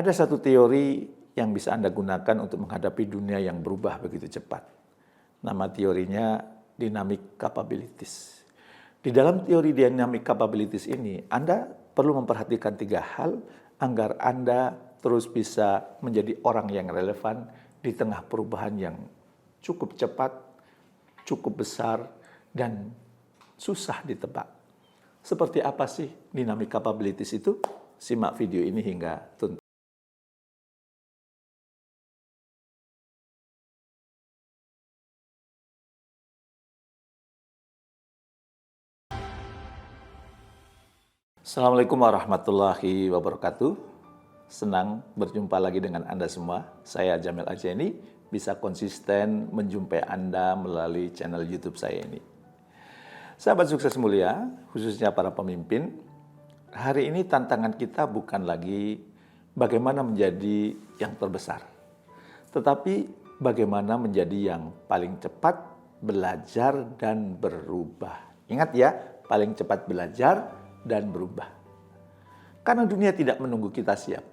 Ada satu teori yang bisa Anda gunakan untuk menghadapi dunia yang berubah begitu cepat. Nama teorinya dynamic capabilities. Di dalam teori dynamic capabilities ini, Anda perlu memperhatikan 3 hal agar Anda terus bisa menjadi orang yang relevan di tengah perubahan yang cukup cepat, cukup besar, dan susah ditebak. Seperti apa sih dynamic capabilities itu? Simak video ini hingga tuntas. Assalamualaikum warahmatullahi wabarakatuh. Senang berjumpa lagi dengan Anda semua. Saya Jamil Ajeni, bisa konsisten menjumpai Anda melalui channel YouTube saya ini. Sahabat sukses mulia, khususnya para pemimpin, hari ini tantangan kita bukan lagi bagaimana menjadi yang terbesar, tetapi bagaimana menjadi yang paling cepat belajar dan berubah. Ingat ya, paling cepat belajar dan berubah. Karena dunia tidak menunggu kita siap.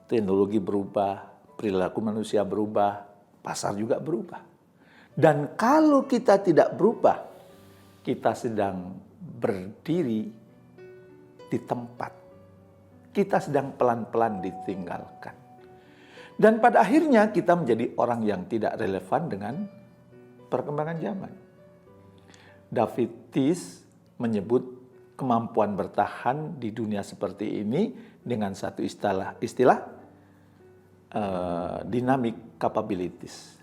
Teknologi berubah, perilaku manusia berubah, pasar juga berubah. Dan kalau kita tidak berubah, kita sedang berdiri di tempat. Kita sedang pelan-pelan ditinggalkan. Dan pada akhirnya kita menjadi orang yang tidak relevan dengan perkembangan zaman. David Thies menyebut kemampuan bertahan di dunia seperti ini dengan satu istilah dynamic capabilities.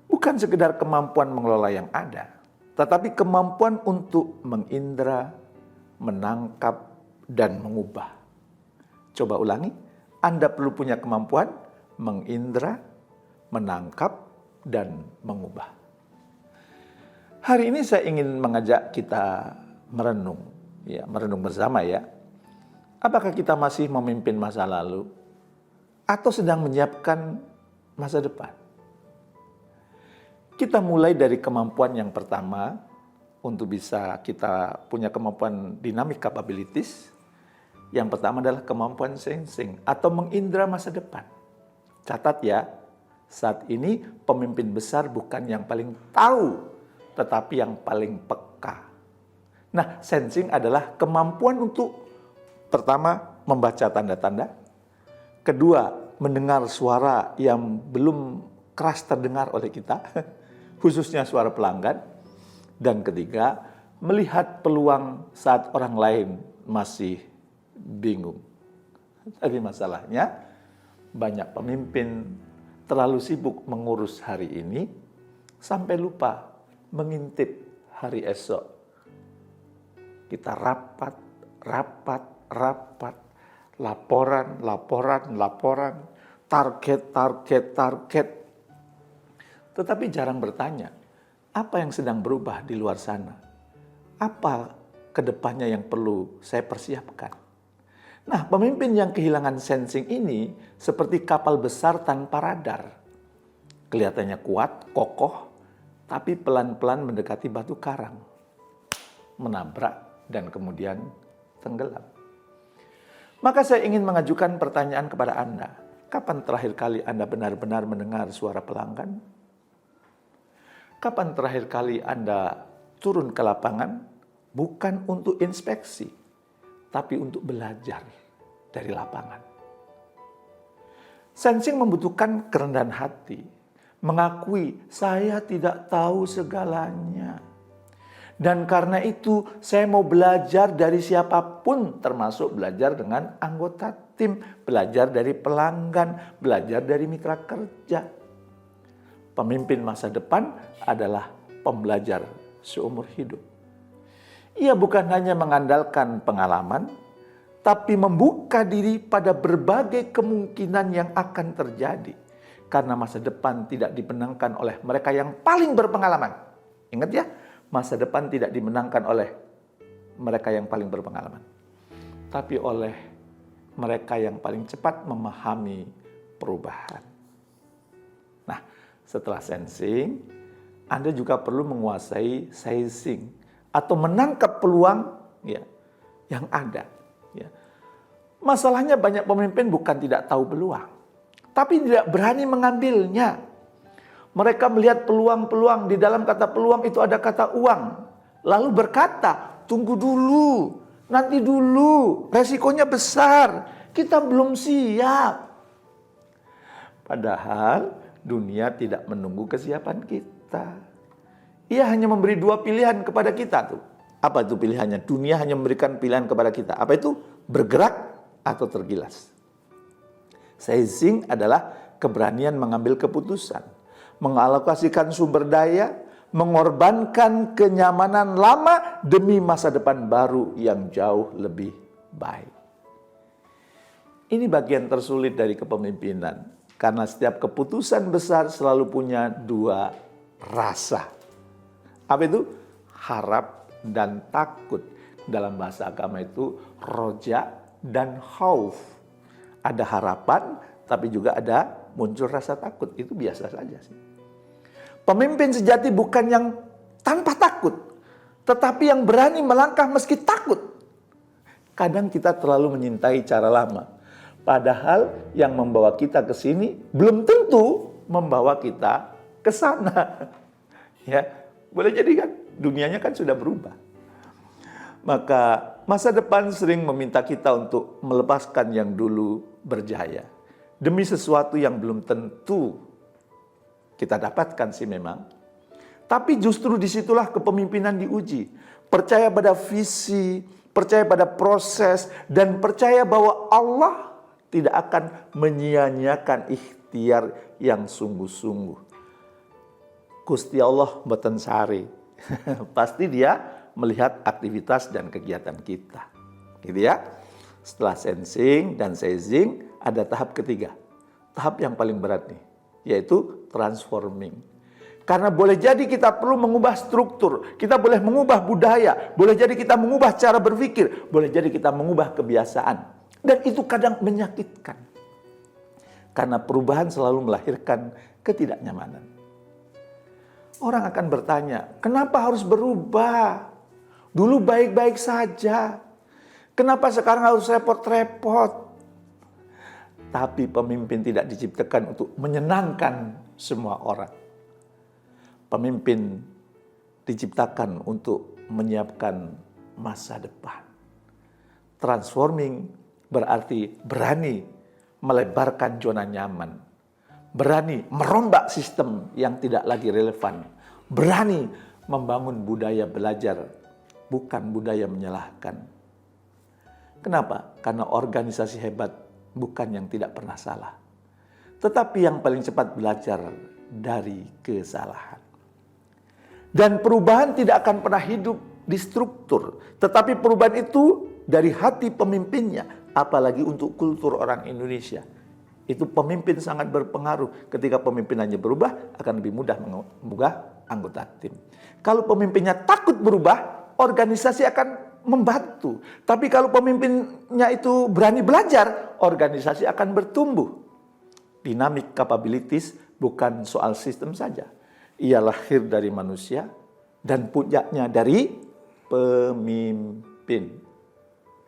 Bukan sekedar kemampuan mengelola yang ada, tetapi kemampuan untuk mengindra, menangkap, dan mengubah. Coba ulangi, Anda perlu punya kemampuan mengindra, menangkap, dan mengubah. Hari ini saya ingin mengajak kita merenung bersama ya. Apakah kita masih memimpin masa lalu atau sedang menyiapkan masa depan? Kita mulai dari kemampuan yang pertama untuk bisa kita punya kemampuan dynamic capabilities. Yang pertama adalah kemampuan sensing atau mengindra masa depan. Catat ya, saat ini pemimpin besar bukan yang paling tahu, tetapi yang paling peka. Nah, sensing adalah kemampuan untuk pertama, membaca tanda-tanda. Kedua, mendengar suara yang belum keras terdengar oleh kita, khususnya suara pelanggan. Dan ketiga, melihat peluang saat orang lain masih bingung. Tapi masalahnya, banyak pemimpin terlalu sibuk mengurus hari ini, sampai lupa mengintip hari esok. Kita rapat, laporan, target. Tetapi jarang bertanya, apa yang sedang berubah di luar sana? Apa kedepannya yang perlu saya persiapkan? Nah, pemimpin yang kehilangan sensing ini seperti kapal besar tanpa radar. Kelihatannya kuat, kokoh, tapi pelan-pelan mendekati batu karang. Menabrak dan kemudian tenggelam. Maka saya ingin mengajukan pertanyaan kepada Anda. Kapan terakhir kali Anda benar-benar mendengar suara pelanggan? Kapan terakhir kali Anda turun ke lapangan? Bukan untuk inspeksi, tapi untuk belajar dari lapangan. Sensing membutuhkan kerendahan hati. Mengakui, saya tidak tahu segalanya. Dan karena itu saya mau belajar dari siapapun, termasuk belajar dengan anggota tim, belajar dari pelanggan, belajar dari mitra kerja. Pemimpin masa depan adalah pembelajar seumur hidup. Ia bukan hanya mengandalkan pengalaman, tapi membuka diri pada berbagai kemungkinan yang akan terjadi. Karena masa depan tidak dimenangkan oleh mereka yang paling berpengalaman. Ingat ya, masa depan tidak dimenangkan oleh mereka yang paling berpengalaman, tapi oleh mereka yang paling cepat memahami perubahan. Nah, setelah sensing, Anda juga perlu menguasai seizing atau menangkap peluang ya, yang ada. Ya. Masalahnya banyak pemimpin bukan tidak tahu peluang, tapi tidak berani mengambilnya. Mereka melihat peluang-peluang, di dalam kata peluang itu ada kata uang. Lalu berkata, tunggu dulu, nanti dulu, resikonya besar, kita belum siap. Padahal dunia tidak menunggu kesiapan kita. Ia hanya memberi dua pilihan kepada kita tuh. Apa itu pilihannya? Dunia hanya memberikan pilihan kepada kita. Apa itu? Bergerak atau tergilas. Seizing adalah keberanian mengambil keputusan, mengalokasikan sumber daya, mengorbankan kenyamanan lama demi masa depan baru yang jauh lebih baik. Ini bagian tersulit dari kepemimpinan, karena setiap keputusan besar selalu punya dua rasa. Apa itu? Harap dan takut. Dalam bahasa agama itu roja dan khauf. Ada harapan, tapi juga ada muncul rasa takut. Itu biasa saja sih. Pemimpin sejati bukan yang tanpa takut, tetapi yang berani melangkah meski takut. Kadang kita terlalu menyintai cara lama, padahal yang membawa kita ke sini belum tentu membawa kita ke sana. Ya, boleh jadi kan dunianya kan sudah berubah. Maka masa depan sering meminta kita untuk melepaskan yang dulu berjaya demi sesuatu yang belum tentu kita dapatkan sih memang. Tapi justru disitulah kepemimpinan diuji. Percaya pada visi, percaya pada proses, dan percaya bahwa Allah tidak akan menyia-nyiakan ikhtiar yang sungguh-sungguh. Gusti Allah mboten sari. Pasti dia melihat aktivitas dan kegiatan kita. Gitu ya. Setelah sensing dan seizing, ada tahap ketiga. Tahap yang paling berat nih, yaitu transforming. Karena boleh jadi kita perlu mengubah struktur, kita boleh mengubah budaya, boleh jadi kita mengubah cara berpikir, boleh jadi kita mengubah kebiasaan. Dan itu kadang menyakitkan. Karena perubahan selalu melahirkan ketidaknyamanan. Orang akan bertanya, kenapa harus berubah? Dulu baik-baik saja. Kenapa sekarang harus repot-repot? Tapi pemimpin tidak diciptakan untuk menyenangkan semua orang. Pemimpin diciptakan untuk menyiapkan masa depan. Transforming berarti berani melebarkan zona nyaman. Berani merombak sistem yang tidak lagi relevan. Berani membangun budaya belajar, bukan budaya menyalahkan. Kenapa? Karena organisasi hebat bukan yang tidak pernah salah, tetapi yang paling cepat belajar dari kesalahan. Dan perubahan tidak akan pernah hidup di struktur, tetapi perubahan itu dari hati pemimpinnya, apalagi untuk kultur orang Indonesia. Itu pemimpin sangat berpengaruh. Ketika pemimpinannya berubah, akan lebih mudah mengubah anggota tim. Kalau pemimpinnya takut berubah, organisasi akan membantu. Tapi kalau pemimpinnya itu berani belajar, organisasi akan bertumbuh. Dynamic capabilities bukan soal sistem saja. Ia lahir dari manusia dan puncaknya dari pemimpin.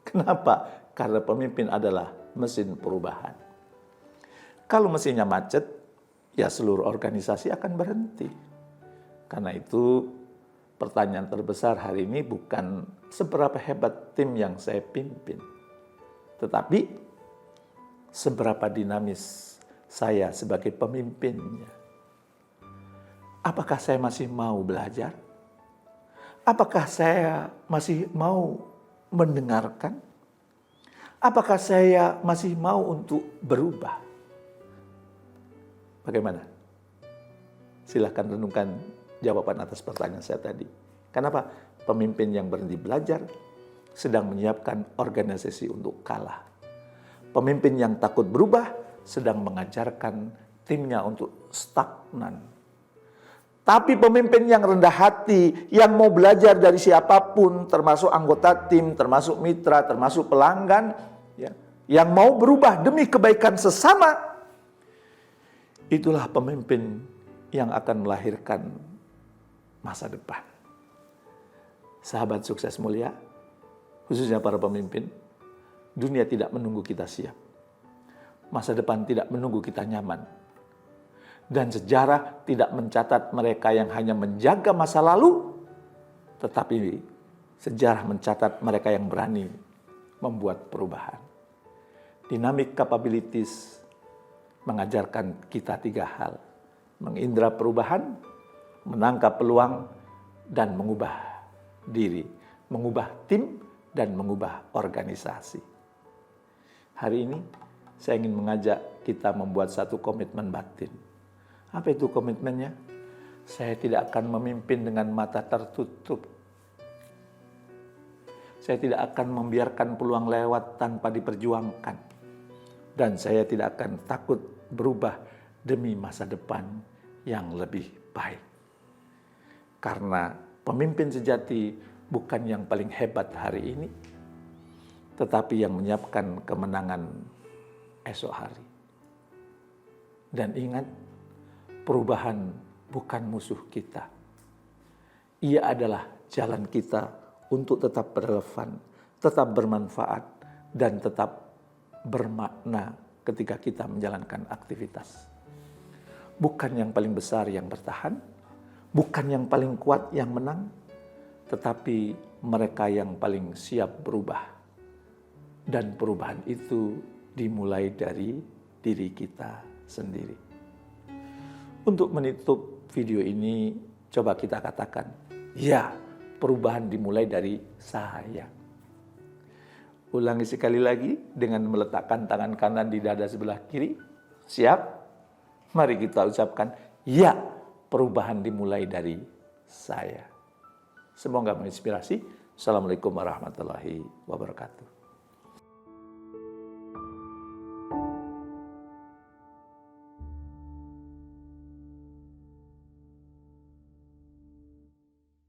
Kenapa? Karena pemimpin adalah mesin perubahan. Kalau mesinnya macet, ya seluruh organisasi akan berhenti. Karena itu pertanyaan terbesar hari ini bukan seberapa hebat tim yang saya pimpin, tetapi seberapa dinamis saya sebagai pemimpinnya. Apakah saya masih mau belajar? Apakah saya masih mau mendengarkan? Apakah saya masih mau untuk berubah? Bagaimana? Silahkan renungkan jawaban atas pertanyaan saya tadi. Kenapa? Pemimpin yang berhenti belajar sedang menyiapkan organisasi untuk kalah. Pemimpin yang takut berubah sedang mengajarkan timnya untuk stagnan. Tapi pemimpin yang rendah hati, yang mau belajar dari siapapun, termasuk anggota tim, termasuk mitra, termasuk pelanggan, ya, yang mau berubah demi kebaikan sesama, itulah pemimpin yang akan melahirkan masa depan. Sahabat sukses mulia, khususnya para pemimpin, Dunia tidak menunggu kita siap. Masa depan tidak menunggu kita nyaman. Dan sejarah tidak mencatat mereka yang hanya menjaga masa lalu, tetapi sejarah mencatat mereka yang berani membuat perubahan. Dynamic capabilities mengajarkan kita 3 hal. Mengindra perubahan, menangkap peluang, dan mengubah diri, mengubah tim, dan mengubah organisasi. Hari ini saya ingin mengajak kita membuat satu komitmen batin. Apa itu komitmennya? Saya tidak akan memimpin dengan mata tertutup. Saya tidak akan membiarkan peluang lewat tanpa diperjuangkan. Dan saya tidak akan takut berubah demi masa depan yang lebih baik. Karena pemimpin sejati bukan yang paling hebat hari ini, tetapi yang menyiapkan kemenangan esok hari. Dan ingat, perubahan bukan musuh kita. Ia adalah jalan kita untuk tetap relevan, tetap bermanfaat, dan tetap bermakna ketika kita menjalankan aktivitas. Bukan yang paling besar yang bertahan, bukan yang paling kuat yang menang, tetapi mereka yang paling siap berubah. Dan perubahan itu dimulai dari diri kita sendiri. Untuk menutup video ini, coba kita katakan, ya, perubahan dimulai dari saya. Ulangi sekali lagi dengan meletakkan tangan kanan di dada sebelah kiri. Siap? Mari kita ucapkan, ya, perubahan dimulai dari saya. Semoga menginspirasi. Assalamualaikum warahmatullahi wabarakatuh.